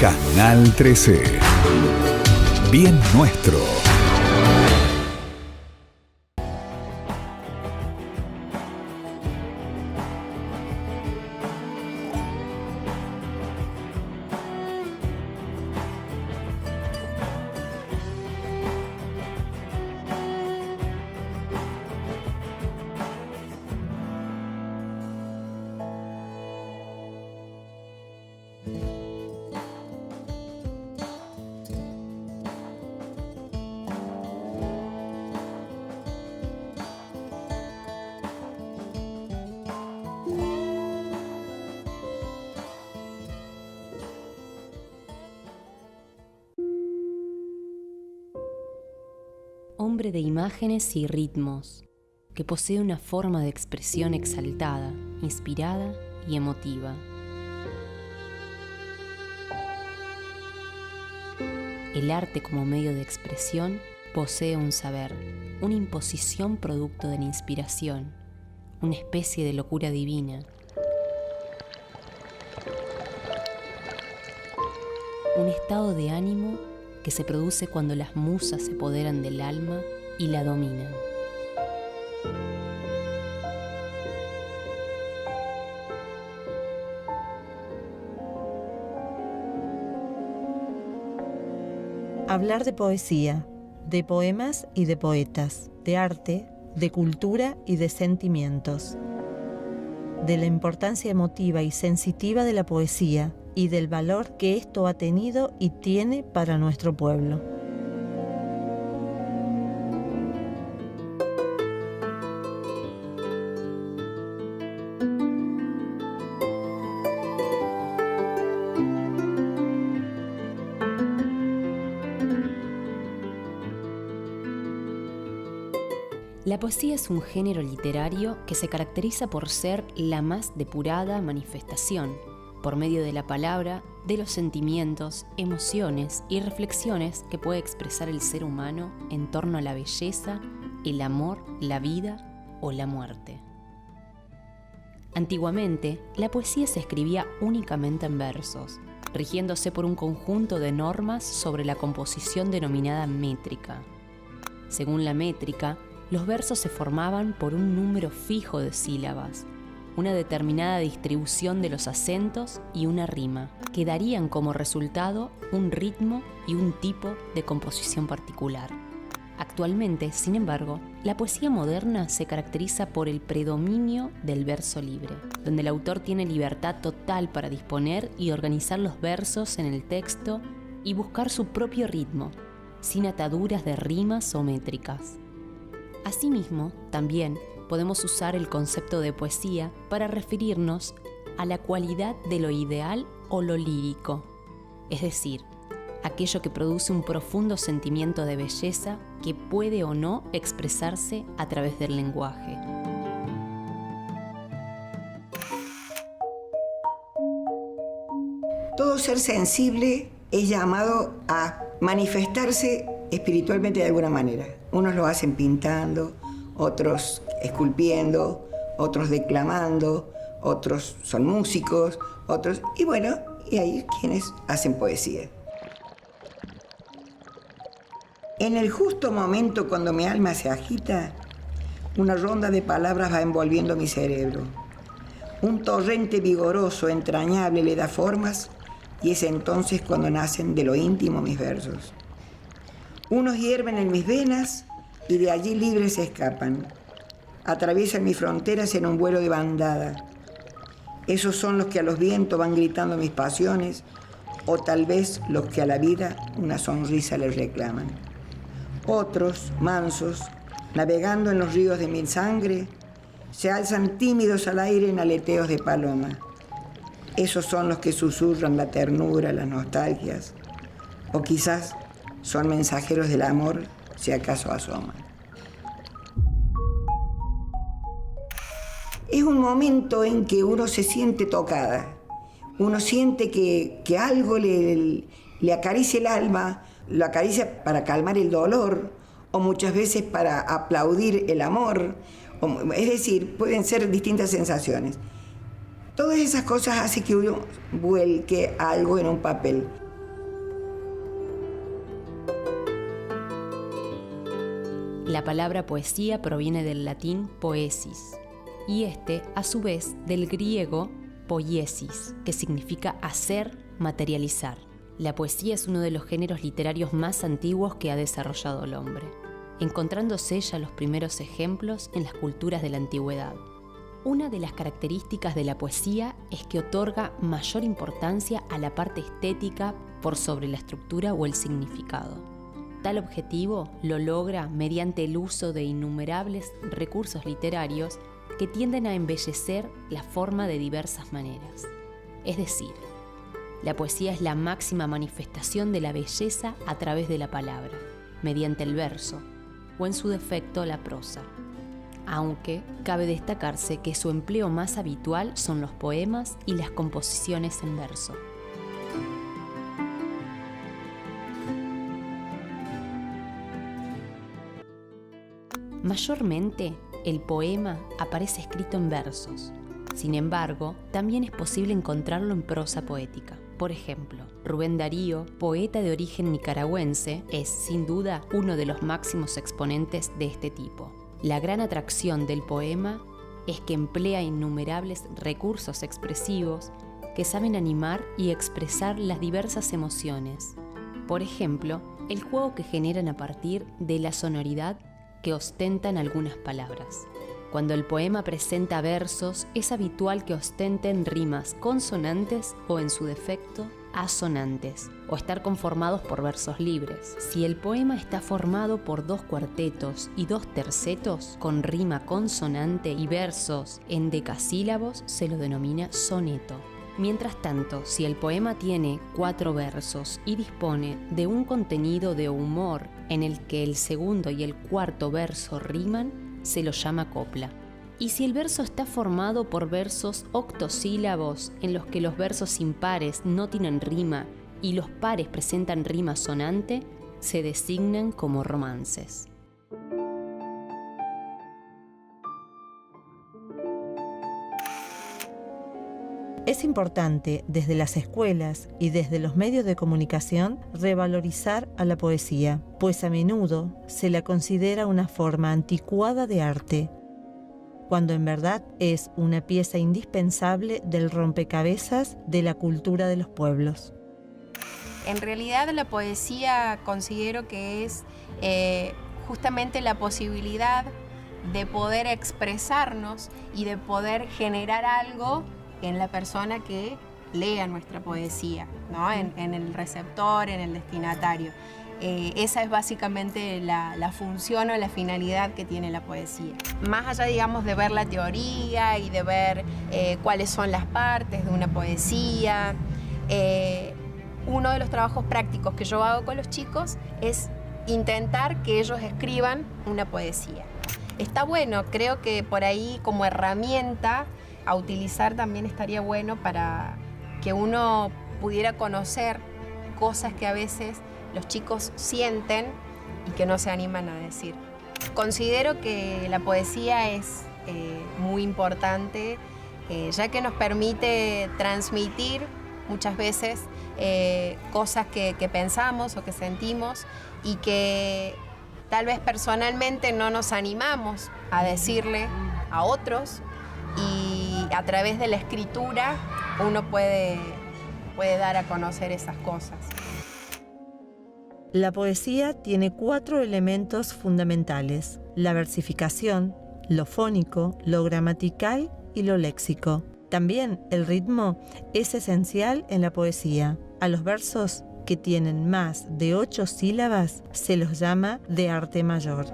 Canal 13. Bien nuestro. Hombre de imágenes y ritmos, que posee una forma de expresión exaltada, inspirada y emotiva. El arte como medio de expresión posee un saber, una imposición producto de la inspiración, una especie de locura divina. Un estado de ánimo que se produce cuando las musas se apoderan del alma y la dominan. Hablar de poesía, de poemas y de poetas, de arte, de cultura y de sentimientos, de la importancia emotiva y sensitiva de la poesía y del valor que esto ha tenido y tiene para nuestro pueblo. La poesía es un género literario que se caracteriza por ser la más depurada manifestación, por medio de la palabra, de los sentimientos, emociones y reflexiones que puede expresar el ser humano en torno a la belleza, el amor, la vida o la muerte. Antiguamente, la poesía se escribía únicamente en versos, rigiéndose por un conjunto de normas sobre la composición denominada métrica. Según la métrica, los versos se formaban por un número fijo de sílabas, una determinada distribución de los acentos y una rima, que darían como resultado un ritmo y un tipo de composición particular. Actualmente, sin embargo, la poesía moderna se caracteriza por el predominio del verso libre, donde el autor tiene libertad total para disponer y organizar los versos en el texto y buscar su propio ritmo, sin ataduras de rimas o métricas. Asimismo, también podemos usar el concepto de poesía para referirnos a la cualidad de lo ideal o lo lírico, es decir, aquello que produce un profundo sentimiento de belleza que puede o no expresarse a través del lenguaje. Todo ser sensible es llamado a manifestarse espiritualmente de alguna manera. Unos lo hacen pintando, otros esculpiendo, otros declamando, otros son músicos, otros... y hay quienes hacen poesía. En el justo momento cuando mi alma se agita, una ronda de palabras va envolviendo mi cerebro. Un torrente vigoroso, entrañable le da formas y es entonces cuando nacen de lo íntimo mis versos. Unos hierven en mis venas y de allí libres se escapan. Atraviesan mis fronteras en un vuelo de bandada. Esos son los que a los vientos van gritando mis pasiones, o tal vez los que a la vida una sonrisa les reclaman. Otros, mansos, navegando en los ríos de mi sangre, se alzan tímidos al aire en aleteos de paloma. Esos son los que susurran la ternura, las nostalgias, o quizás son mensajeros del amor, si acaso asoman. Es un momento en que uno se siente tocada, uno siente que algo le acaricia el alma, lo acaricia para calmar el dolor, o muchas veces para aplaudir el amor, es decir, pueden ser distintas sensaciones. Todas esas cosas hacen que uno vuelque algo en un papel. La palabra poesía proviene del latín poesis y a su vez, del griego poiesis, que significa hacer, materializar. La poesía es uno de los géneros literarios más antiguos que ha desarrollado el hombre, encontrándose ya los primeros ejemplos en las culturas de la antigüedad. Una de las características de la poesía es que otorga mayor importancia a la parte estética por sobre la estructura o el significado. Tal objetivo lo logra mediante el uso de innumerables recursos literarios que tienden a embellecer la forma de diversas maneras. Es decir, la poesía es la máxima manifestación de la belleza a través de la palabra, mediante el verso, o en su defecto la prosa. Aunque cabe destacarse que su empleo más habitual son los poemas y las composiciones en verso. Mayormente, el poema aparece escrito en versos. Sin embargo, también es posible encontrarlo en prosa poética. Por ejemplo, Rubén Darío, poeta de origen nicaragüense, es sin duda uno de los máximos exponentes de este tipo. La gran atracción del poema es que emplea innumerables recursos expresivos que saben animar y expresar las diversas emociones. Por ejemplo, el juego que generan a partir de la sonoridad que ostentan algunas palabras. Cuando el poema presenta versos, es habitual que ostenten rimas consonantes o, en su defecto, asonantes, o estar conformados por versos libres. Si el poema está formado por 2 cuartetos y 2 tercetos, con rima consonante y versos en decasílabos, se lo denomina soneto. Mientras tanto, si el poema tiene 4 versos y dispone de un contenido de humor en el que el segundo y el cuarto verso riman, se lo llama copla. Y si el verso está formado por versos octosílabos en los que los versos impares no tienen rima y los pares presentan rima sonante, se designan como romances. Es importante desde las escuelas y desde los medios de comunicación revalorizar a la poesía, pues a menudo se la considera una forma anticuada de arte, cuando en verdad es una pieza indispensable del rompecabezas de la cultura de los pueblos. En realidad la poesía considero que es justamente la posibilidad de poder expresarnos y de poder generar algo en la persona que lea nuestra poesía, ¿no? En el receptor, en el destinatario. Esa es básicamente la función o la finalidad que tiene la poesía. Más allá, digamos, de ver la teoría y de ver cuáles son las partes de una poesía, uno de los trabajos prácticos que yo hago con los chicos es intentar que ellos escriban una poesía. Está bueno, creo que por ahí como herramienta a utilizar también estaría bueno para que uno pudiera conocer cosas que a veces los chicos sienten y que no se animan a decir. Considero que la poesía es muy importante, ya que nos permite transmitir muchas veces cosas que pensamos o que sentimos y que tal vez personalmente no nos animamos a decirle a otros, y a través de la escritura uno puede dar a conocer esas cosas. La poesía tiene 4 elementos fundamentales: la versificación, lo fónico, lo gramatical y lo léxico. También el ritmo es esencial en la poesía. A los versos que tienen más de 8 sílabas se los llama de arte mayor.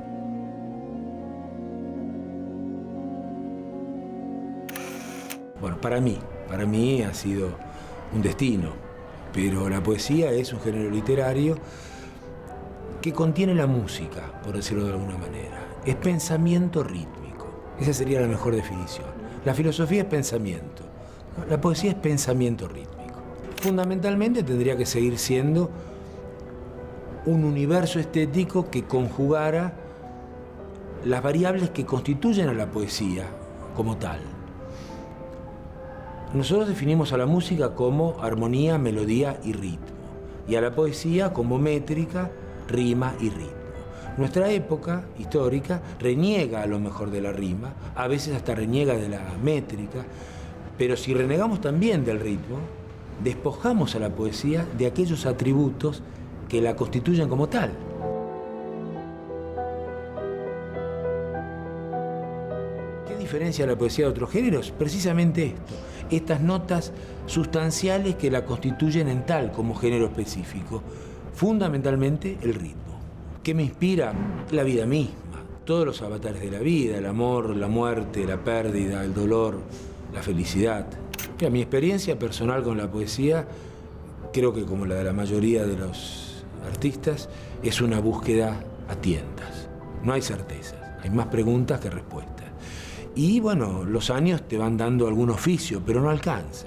Bueno, para mí ha sido un destino, pero la poesía es un género literario que contiene la música, por decirlo de alguna manera. Es pensamiento rítmico, esa sería la mejor definición. La filosofía es pensamiento, la poesía es pensamiento rítmico. Fundamentalmente tendría que seguir siendo un universo estético que conjugara las variables que constituyen a la poesía como tal. Nosotros definimos a la música como armonía, melodía y ritmo, y a la poesía como métrica, rima y ritmo. Nuestra época histórica reniega a lo mejor de la rima, a veces hasta reniega de la métrica, pero si renegamos también del ritmo, despojamos a la poesía de aquellos atributos que la constituyen como tal. ¿Qué diferencia la poesía de otros géneros? Precisamente esto, estas notas sustanciales que la constituyen en tal como género específico, fundamentalmente el ritmo. ¿Qué me inspira? La vida misma, todos los avatares de la vida, el amor, la muerte, la pérdida, el dolor, la felicidad. Mira, mi experiencia personal con la poesía, creo que como la de la mayoría de los artistas, es una búsqueda a tientas. No hay certezas, hay más preguntas que respuestas. Y bueno, los años te van dando algún oficio, pero no alcanza.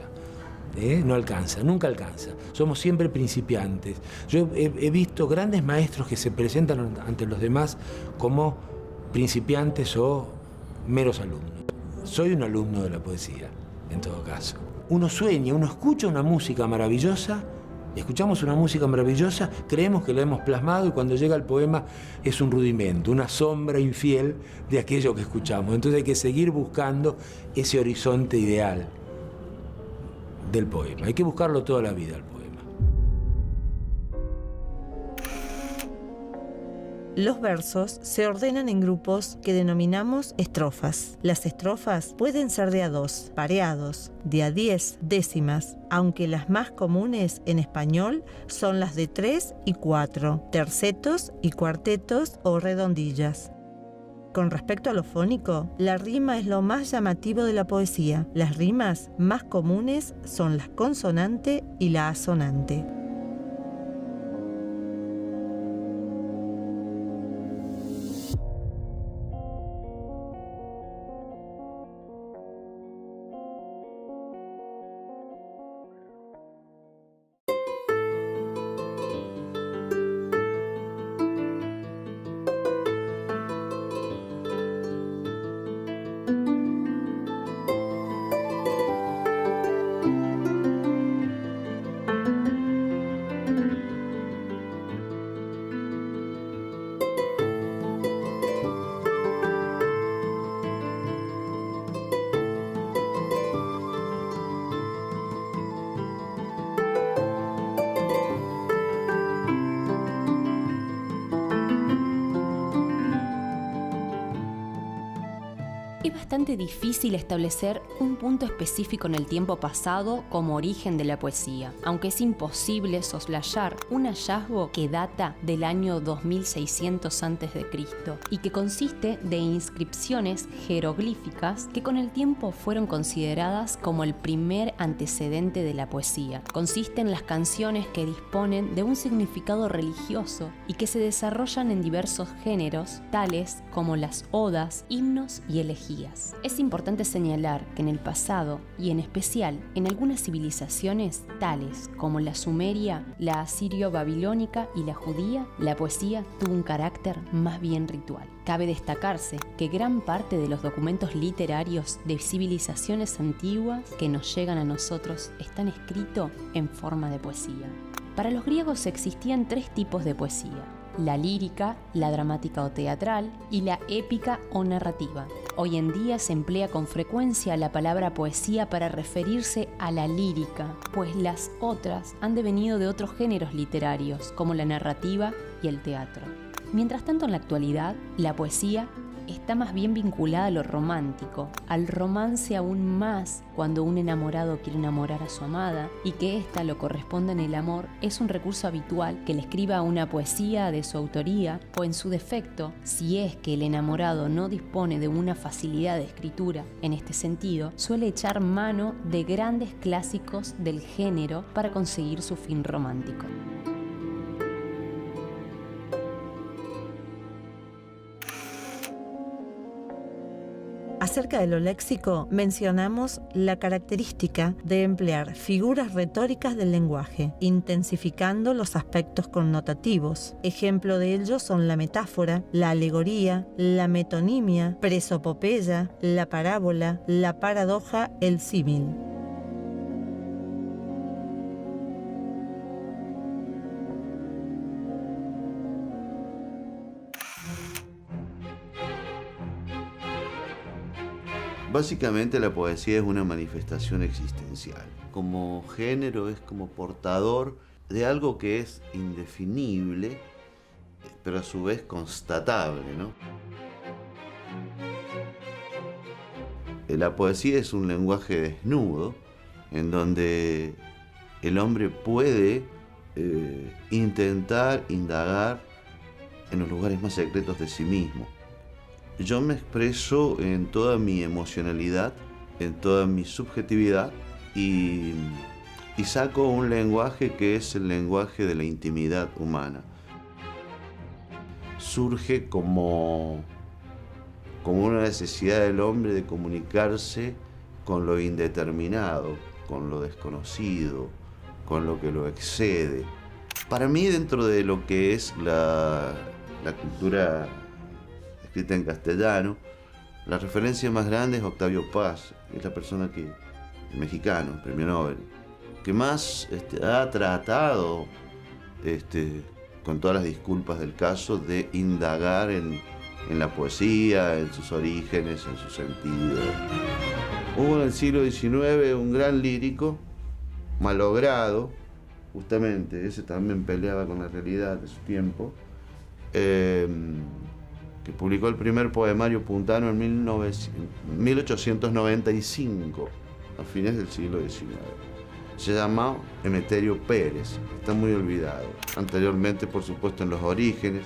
No alcanza, nunca alcanza. Somos siempre principiantes. Yo he visto grandes maestros que se presentan ante los demás como principiantes o meros alumnos. Soy un alumno de la poesía, en todo caso. Uno sueña, uno escucha una música maravillosa, escuchamos una música maravillosa, creemos que la hemos plasmado y cuando llega el poema es un rudimento, una sombra infiel de aquello que escuchamos. Entonces hay que seguir buscando ese horizonte ideal del poema. Hay que buscarlo toda la vida, el poema. Los versos se ordenan en grupos que denominamos estrofas. Las estrofas pueden ser de a 2, pareados, de a 10, décimas, aunque las más comunes en español son las de 3 y 4, tercetos y cuartetos o redondillas. Con respecto a lo fónico, la rima es lo más llamativo de la poesía. Las rimas más comunes son la consonante y la asonante. Es bastante difícil establecer un punto específico en el tiempo pasado como origen de la poesía, aunque es imposible soslayar un hallazgo que data del año 2600 a.C. y que consiste de inscripciones jeroglíficas que con el tiempo fueron consideradas como el primer antecedente de la poesía. Consiste en las canciones que disponen de un significado religioso y que se desarrollan en diversos géneros, tales como las odas, himnos y elegías. Es importante señalar que en el pasado, y en especial en algunas civilizaciones tales como la sumeria, la asirio-babilónica y la judía, la poesía tuvo un carácter más bien ritual. Cabe destacarse que gran parte de los documentos literarios de civilizaciones antiguas que nos llegan a nosotros están escritos en forma de poesía. Para los griegos existían 3 tipos de poesía: la lírica, la dramática o teatral y la épica o narrativa. Hoy en día se emplea con frecuencia la palabra poesía para referirse a la lírica, pues las otras han devenido de otros géneros literarios, como la narrativa y el teatro. Mientras tanto, en la actualidad, la poesía está más bien vinculada a lo romántico, al romance aún más cuando un enamorado quiere enamorar a su amada y que ésta lo corresponda en el amor. Es un recurso habitual que le escriba una poesía de su autoría o, en su defecto, si es que el enamorado no dispone de una facilidad de escritura en este sentido, suele echar mano de grandes clásicos del género para conseguir su fin romántico. Acerca de lo léxico, mencionamos la característica de emplear figuras retóricas del lenguaje, intensificando los aspectos connotativos. Ejemplo de ello son la metáfora, la alegoría, la metonimia, presopopeya, la parábola, la paradoja, el símil. Básicamente la poesía es una manifestación existencial. Como género es como portador de algo que es indefinible, pero a su vez constatable, ¿no? La poesía es un lenguaje desnudo, en donde el hombre puede intentar indagar en los lugares más secretos de sí mismo. Yo me expreso en toda mi emocionalidad, en toda mi subjetividad y saco un lenguaje que es el lenguaje de la intimidad humana. Surge como una necesidad del hombre de comunicarse con lo indeterminado, con lo desconocido, con lo que lo excede. Para mí, dentro de lo que es la cultura escrita en castellano, la referencia más grande es Octavio Paz, que es la persona el mexicano, premio Nobel, que más ha tratado, con todas las disculpas del caso, de indagar en la poesía, en sus orígenes, en su sentido. Hubo en el siglo XIX un gran lírico, malogrado, justamente, ese también peleaba con la realidad de su tiempo, que publicó el primer poemario puntano en 1895, a fines del siglo XIX. Se llamaba Emeterio Pérez, está muy olvidado. Anteriormente, por supuesto, en los orígenes,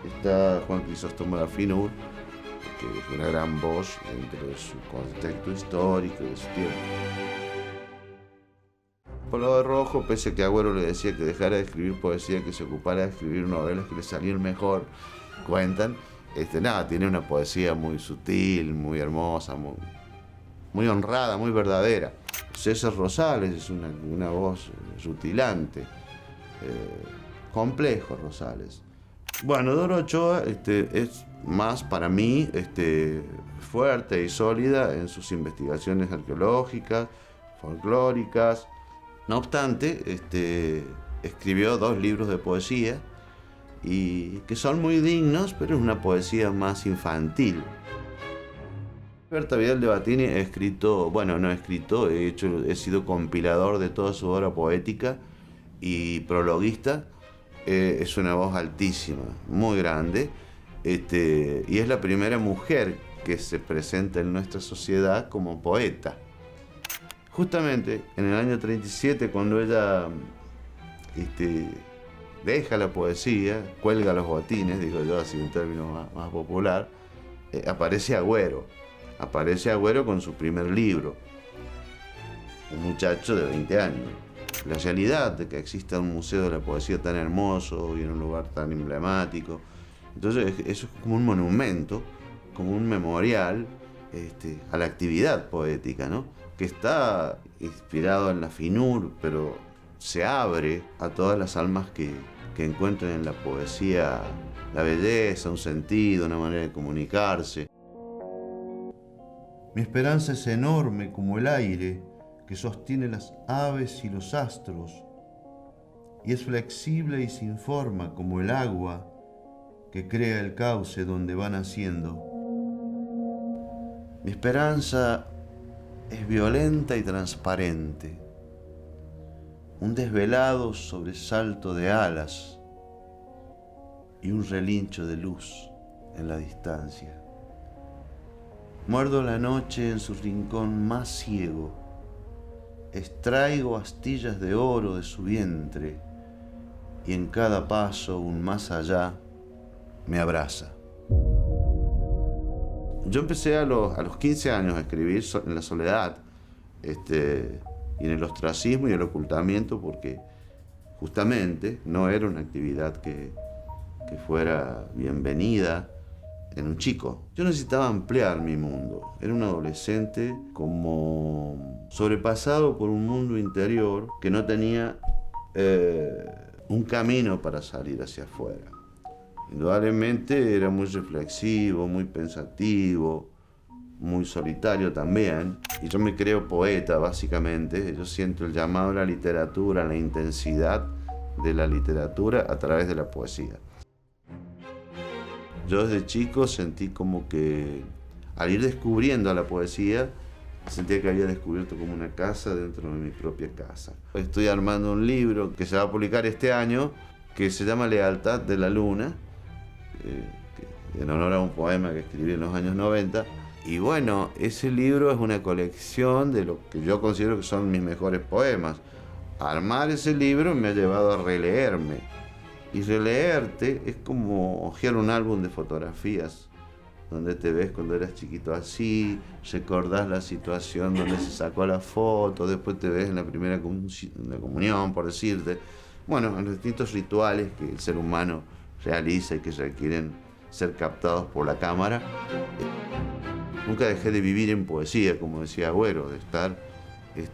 está Juan Crisóstomo Lafinur, que es una gran voz dentro de su contexto histórico y de su tiempo. Por lo de Rojo, pese a que Agüero le decía que dejara de escribir poesía, que se ocupara de escribir novelas que le salían mejor, cuentan, tiene una poesía muy sutil, muy hermosa, muy honrada, muy verdadera. César Rosales es una voz rutilante, complejo Rosales. Bueno, Dora Ochoa es más, para mí, fuerte y sólida en sus investigaciones arqueológicas, folclóricas. No obstante, escribió 2 libros de poesía, y que son muy dignos, pero es una poesía más infantil. Berta Vidal de Batini he sido compilador de toda su obra poética y prologuista. Es una voz altísima, muy grande, y es la primera mujer que se presenta en nuestra sociedad como poeta. Justamente en el año 37, cuando ella deja la poesía, cuelga los botines, digo yo, así un término más popular, aparece Agüero con su primer libro, un muchacho de 20 años. La realidad de que exista un museo de la poesía tan hermoso y en un lugar tan emblemático, entonces eso es como un monumento, como un memorial a la actividad poética, ¿no? Que está inspirado en la Finur, pero se abre a todas las almas que encuentren en la poesía la belleza, un sentido, una manera de comunicarse. Mi esperanza es enorme como el aire que sostiene las aves y los astros, y es flexible y sin forma como el agua que crea el cauce donde va naciendo. Mi esperanza es violenta y transparente, un desvelado sobresalto de alas y un relincho de luz en la distancia. Muerdo la noche en su rincón más ciego, extraigo astillas de oro de su vientre y en cada paso un más allá me abraza. Yo empecé a los 15 años a escribir en la soledad, y en el ostracismo y el ocultamiento, porque justamente no era una actividad que fuera bienvenida en un chico. Yo necesitaba ampliar mi mundo. Era un adolescente como sobrepasado por un mundo interior que no tenía un camino para salir hacia afuera. Indudablemente era muy reflexivo, muy pensativo, muy solitario también. Y yo me creo poeta, básicamente. Yo siento el llamado a la literatura, la intensidad de la literatura a través de la poesía. Yo desde chico sentí como que al ir descubriendo a la poesía, sentía que había descubierto como una casa dentro de mi propia casa. Estoy armando un libro que se va a publicar este año, que se llama Lealtad de la Luna, en honor a un poema que escribí en los años 90. Y bueno, ese libro es una colección de lo que yo considero que son mis mejores poemas. Armar ese libro me ha llevado a releerme. Y releerte es como hojear un álbum de fotografías, donde te ves cuando eras chiquito así, recordás la situación donde se sacó la foto, después te ves en la primera comunión, por decirte. Bueno, en los distintos rituales que el ser humano realiza y que requieren ser captados por la cámara. Nunca dejé de vivir en poesía, como decía Agüero, de estar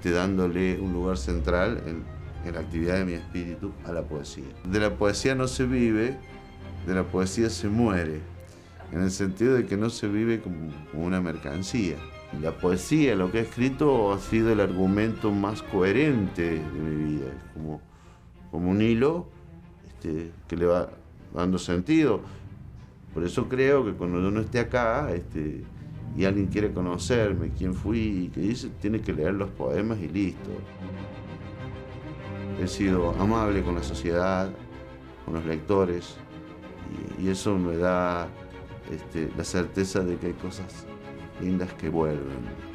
dándole un lugar central en la actividad de mi espíritu a la poesía. De la poesía no se vive, de la poesía se muere, en el sentido de que no se vive como una mercancía. La poesía, lo que he escrito, ha sido el argumento más coherente de mi vida, es como un hilo que le va dando sentido. Por eso creo que cuando yo no esté acá y alguien quiere conocerme, quién fui y qué dice, tiene que leer los poemas y listo. He sido amable con la sociedad, con los lectores, y eso me da la certeza de que hay cosas lindas que vuelven.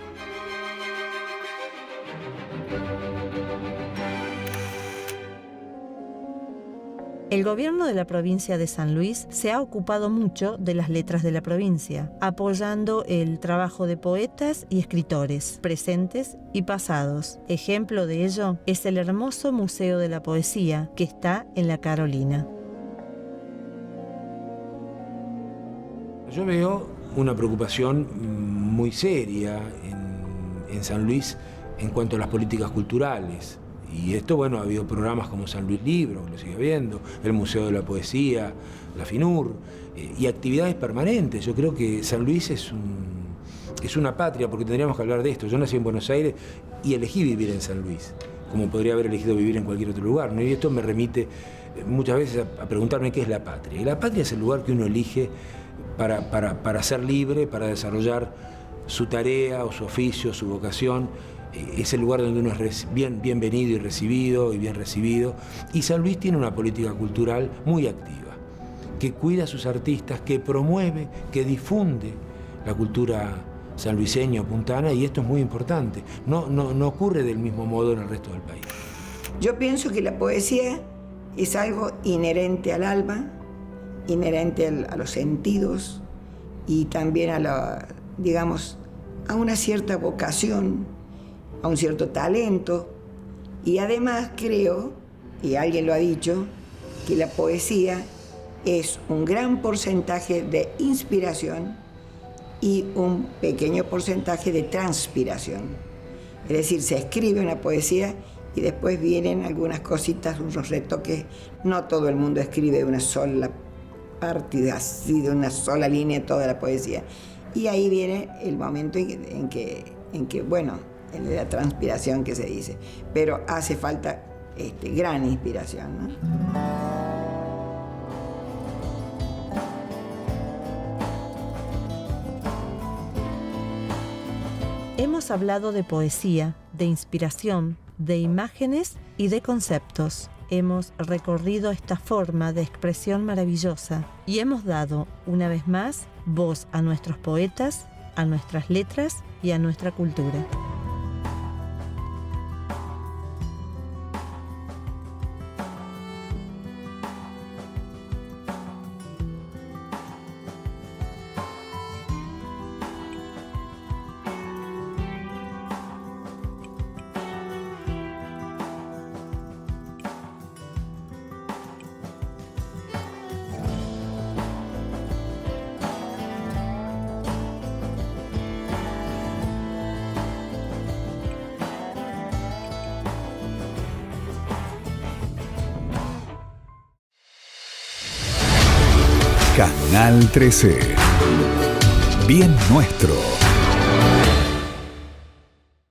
El gobierno de la provincia de San Luis se ha ocupado mucho de las letras de la provincia, apoyando el trabajo de poetas y escritores, presentes y pasados. Ejemplo de ello es el hermoso Museo de la Poesía, que está en La Carolina. Yo veo una preocupación muy seria en San Luis en cuanto a las políticas culturales. Y esto, bueno, ha habido programas como San Luis Libro, lo sigue habiendo, el Museo de la Poesía, la FINUR, y actividades permanentes. Yo creo que San Luis es una patria, porque tendríamos que hablar de esto. Yo nací en Buenos Aires y elegí vivir en San Luis, como podría haber elegido vivir en cualquier otro lugar, ¿no? Y esto me remite muchas veces a preguntarme qué es la patria. Y la patria es el lugar que uno elige para ser libre, para desarrollar su tarea o su oficio, su vocación. Es el lugar donde uno es bienvenido y bien recibido. Y San Luis tiene una política cultural muy activa, que cuida a sus artistas, que promueve, que difunde la cultura sanluiseña o puntana, y esto es muy importante. No ocurre del mismo modo en el resto del país. Yo pienso que la poesía es algo inherente al alma, inherente a los sentidos y también a una cierta vocación, a un cierto talento, y además creo, y alguien lo ha dicho, que la poesía es un gran porcentaje de inspiración y un pequeño porcentaje de transpiración. Es decir, se escribe una poesía y después vienen algunas cositas, unos retoques. No todo el mundo escribe de una sola parte, así de una sola línea toda la poesía. Y ahí viene el momento en que de la transpiración que se dice, pero hace falta gran inspiración, ¿no? Hemos hablado de poesía, de inspiración, de imágenes y de conceptos. Hemos recorrido esta forma de expresión maravillosa y hemos dado, una vez más, voz a nuestros poetas, a nuestras letras y a nuestra cultura. Canal 13. Bien nuestro.